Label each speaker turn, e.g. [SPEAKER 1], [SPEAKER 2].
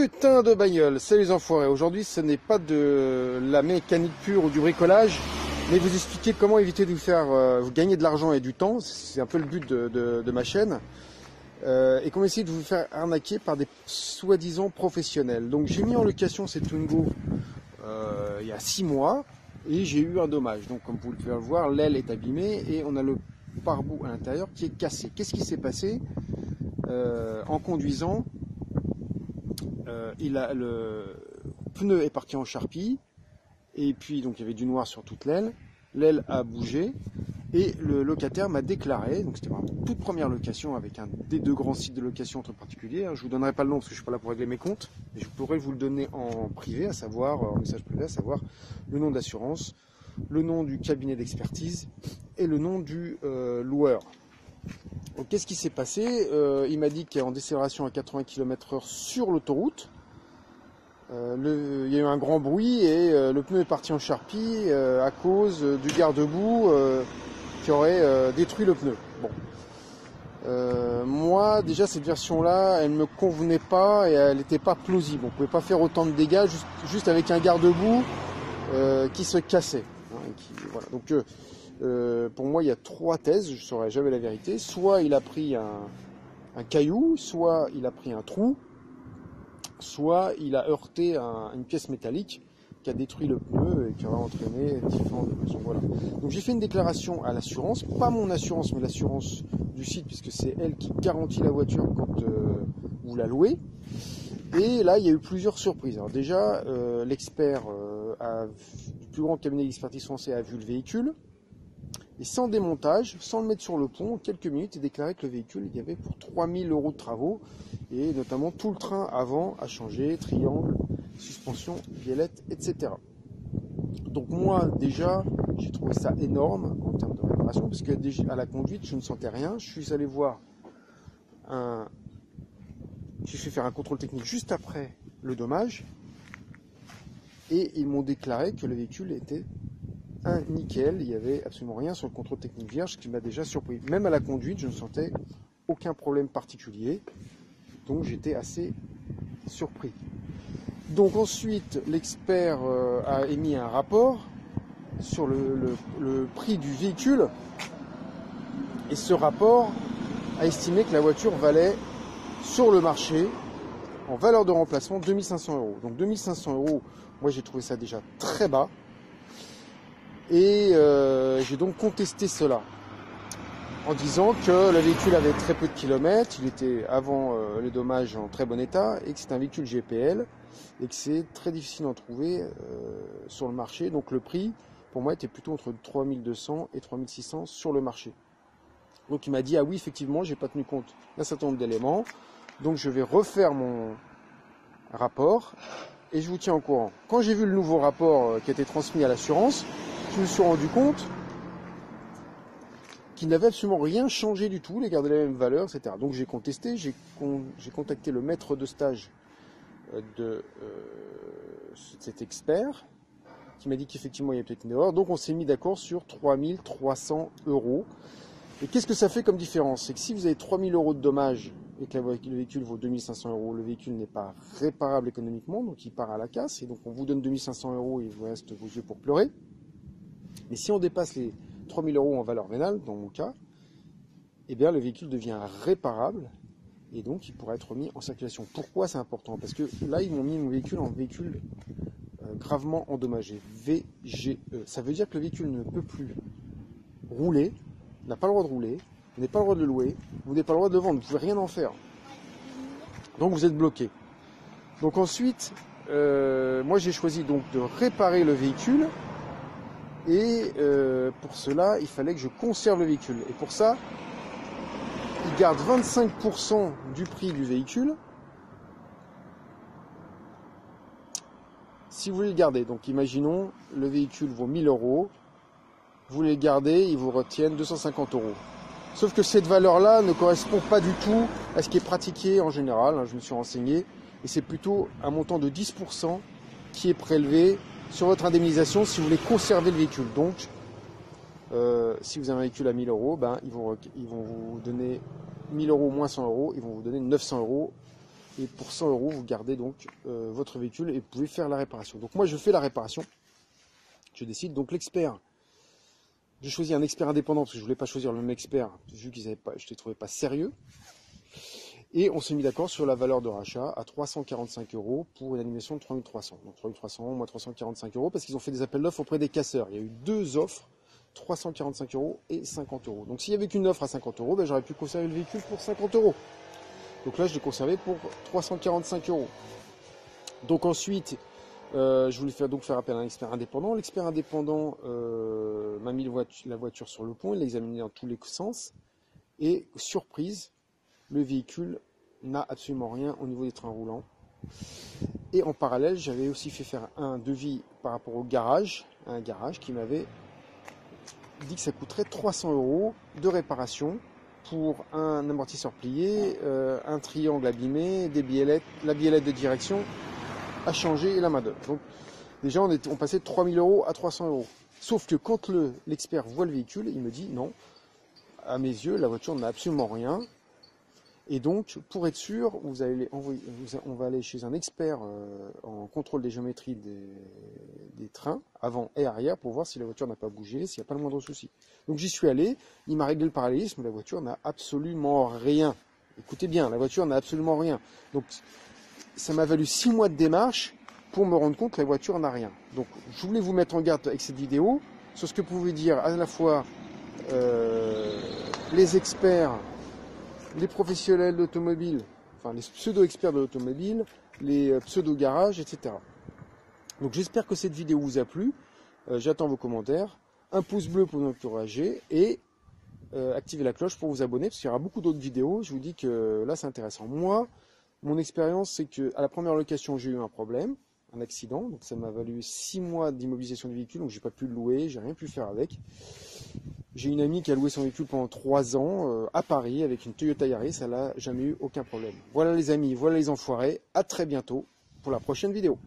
[SPEAKER 1] Putain de bagnole, salut les enfoirés. Aujourd'hui ce n'est pas de la mécanique pure ou du bricolage, mais vous expliquer comment éviter de vous faire vous gagner de l'argent et du temps. C'est un peu le but de ma chaîne. Et comment essayer de vous faire arnaquer par des soi-disant professionnels. Donc j'ai mis en location cette Twingo il y a 6 mois et j'ai eu un dommage. Donc comme vous pouvez le voir, l'aile est abîmée et on a le pare-boue à l'intérieur qui est cassé. Qu'est-ce qui s'est passé en conduisant? Le pneu est parti en charpie et puis donc il y avait du noir sur toute l'aile. L'aile a bougé et le locataire m'a déclaré, donc c'était ma toute première location avec un des deux grands sites de location entre particuliers. Je vous donnerai pas le nom parce que je suis pas là pour régler mes comptes, mais je pourrais vous le donner en privé, à savoir en message privé, à savoir le nom d'assurance, le nom du cabinet d'expertise et le nom du loueur. Donc qu'est-ce qui s'est passé? Il m'a dit qu'il est en décélération à 80 km/h sur l'autoroute. Il y a eu un grand bruit et le pneu est parti en charpie à cause du garde-boue qui aurait détruit le pneu. Bon. Moi, déjà, cette version-là, elle ne me convenait pas et elle n'était pas plausible. On ne pouvait pas faire autant de dégâts juste avec un garde-boue qui se cassait. Voilà. Donc, pour moi, il y a 3 thèses, je ne saurais jamais la vérité. Soit il a pris un caillou, soit il a pris un trou, soit il a heurté une pièce métallique qui a détruit le pneu et qui aura entraîné différents dommages. Voilà. Donc j'ai fait une déclaration à l'assurance, pas mon assurance, mais l'assurance du site, puisque c'est elle qui garantit la voiture quand vous la louez. Et là, il y a eu plusieurs surprises. Alors déjà, l'expert du plus grand cabinet d'expertise français a vu le véhicule. Et sans démontage, sans le mettre sur le pont, en quelques minutes, il déclarait que le véhicule, il y avait pour 3000 € de travaux, et notamment tout le train avant à changer, triangle, suspension, biellette, etc. Donc moi, déjà, j'ai trouvé ça énorme en termes de réparation, parce que déjà, à la conduite, je ne sentais rien. Je suis allé voir j'ai fait faire un contrôle technique juste après le dommage, et ils m'ont déclaré que le véhicule était nickel, il n'y avait absolument rien sur le contrôle technique vierge, ce qui m'a déjà surpris. Même à la conduite, je ne sentais aucun problème particulier, donc j'étais assez surpris. Donc ensuite, l'expert a émis un rapport sur le prix du véhicule, et ce rapport a estimé que la voiture valait sur le marché, en valeur de remplacement, 2500 €. Donc 2500 €, moi j'ai trouvé ça déjà très bas. Et j'ai donc contesté cela en disant que le véhicule avait très peu de kilomètres, il était avant les dommages en très bon état et que c'est un véhicule GPL et que c'est très difficile d'en trouver sur le marché. Donc le prix pour moi était plutôt entre 3200 et 3600 sur le marché. Donc il m'a dit ah oui effectivement j'ai pas tenu compte d'un certain nombre d'éléments, donc je vais refaire mon rapport et je vous tiens au courant. Quand j'ai vu le nouveau rapport qui a été transmis à l'assurance, je me suis rendu compte qu'il n'avait absolument rien changé du tout, il gardait la même valeur, etc. Donc j'ai contesté, j'ai contacté le maître de stage de cet expert, qui m'a dit qu'effectivement il y avait peut-être une erreur. Donc on s'est mis d'accord sur 3300 €. Et qu'est-ce que ça fait comme différence? C'est que si vous avez 3000 € de dommages et que le véhicule vaut 2500 €, le véhicule n'est pas réparable économiquement, donc il part à la casse, et donc on vous donne 2500 € et il vous reste vos yeux pour pleurer. Mais si on dépasse les 3000 € en valeur vénale, dans mon cas, eh bien le véhicule devient réparable et donc il pourra être mis en circulation. Pourquoi c'est important? Parce que là, ils m'ont mis mon véhicule en véhicule gravement endommagé, VGE. Ça veut dire que le véhicule ne peut plus rouler, n'a pas le droit de rouler, vous n'avez pas le droit de le louer, vous n'avez pas le droit de le vendre, vous ne pouvez rien en faire. Donc vous êtes bloqué. Donc ensuite, moi j'ai choisi donc de réparer le véhicule. Et pour cela, il fallait que je conserve le véhicule. Et pour ça, il garde 25% du prix du véhicule. Si vous voulez le garder, donc imaginons, le véhicule vaut 1000 €, vous voulez le garder, ils vous retiennent 250 €. Sauf que cette valeur-là ne correspond pas du tout à ce qui est pratiqué en général, hein, je me suis renseigné, et c'est plutôt un montant de 10% qui est prélevé sur votre indemnisation si vous voulez conserver le véhicule. Donc, si vous avez un véhicule à 1000 €, ben, ils vont vous donner 1000 € moins 100 €, ils vont vous donner 900 € Et pour 100 €, vous gardez donc votre véhicule et vous pouvez faire la réparation. Donc moi, je fais la réparation. Je décide. Donc l'expert, j'ai choisi un expert indépendant parce que je ne voulais pas choisir le même expert vu qu'ils avaient pas, je ne les trouvais pas sérieux. Et on s'est mis d'accord sur la valeur de rachat à 345 € pour une animation de 3300. Donc 3300, moins 345 € parce qu'ils ont fait des appels d'offres auprès des casseurs. Il y a eu 2 offres, 345 € et 50 €. Donc s'il n'y avait qu'une offre à 50 €, ben, j'aurais pu conserver le véhicule pour 50 €. Donc là, je l'ai conservé pour 345 €. Donc ensuite, je voulais faire appel à un expert indépendant. L'expert indépendant m'a mis la voiture sur le pont, il l'a examiné dans tous les sens. Et surprise, le véhicule n'a absolument rien au niveau des trains roulants. Et en parallèle, j'avais aussi fait faire un devis par rapport au garage, un garage qui m'avait dit que ça coûterait 300 € de réparation pour un amortisseur plié, un triangle abîmé, la biellette de direction à changer et la main d'œuvre. Donc déjà on passait de 3000 € à 300 €. Sauf que quand l'expert voit le véhicule, il me dit non, à mes yeux la voiture n'a absolument rien. Et donc, pour être sûr, on va aller chez un expert en contrôle des géométries des trains, avant et arrière, pour voir si la voiture n'a pas bougé, s'il n'y a pas le moindre souci. Donc j'y suis allé, il m'a réglé le parallélisme, la voiture n'a absolument rien. Écoutez bien, la voiture n'a absolument rien. Donc ça m'a valu 6 mois de démarche pour me rendre compte que la voiture n'a rien. Donc je voulais vous mettre en garde avec cette vidéo sur ce que pouvaient dire à la fois les experts, les professionnels d'automobile, enfin les pseudo-experts de l'automobile, les pseudo-garages, etc. Donc j'espère que cette vidéo vous a plu. J'attends vos commentaires. Un pouce bleu pour nous encourager et activez la cloche pour vous abonner parce qu'il y aura beaucoup d'autres vidéos. Je vous dis que là c'est intéressant. Moi, mon expérience c'est que à la première location j'ai eu un problème, un accident. Donc ça m'a valu 6 mois d'immobilisation du véhicule. Donc j'ai pas pu le louer, j'ai rien pu faire avec. J'ai une amie qui a loué son véhicule pendant 3 ans à Paris avec une Toyota Yaris, elle n'a jamais eu aucun problème. Voilà les amis, voilà les enfoirés, à très bientôt pour la prochaine vidéo.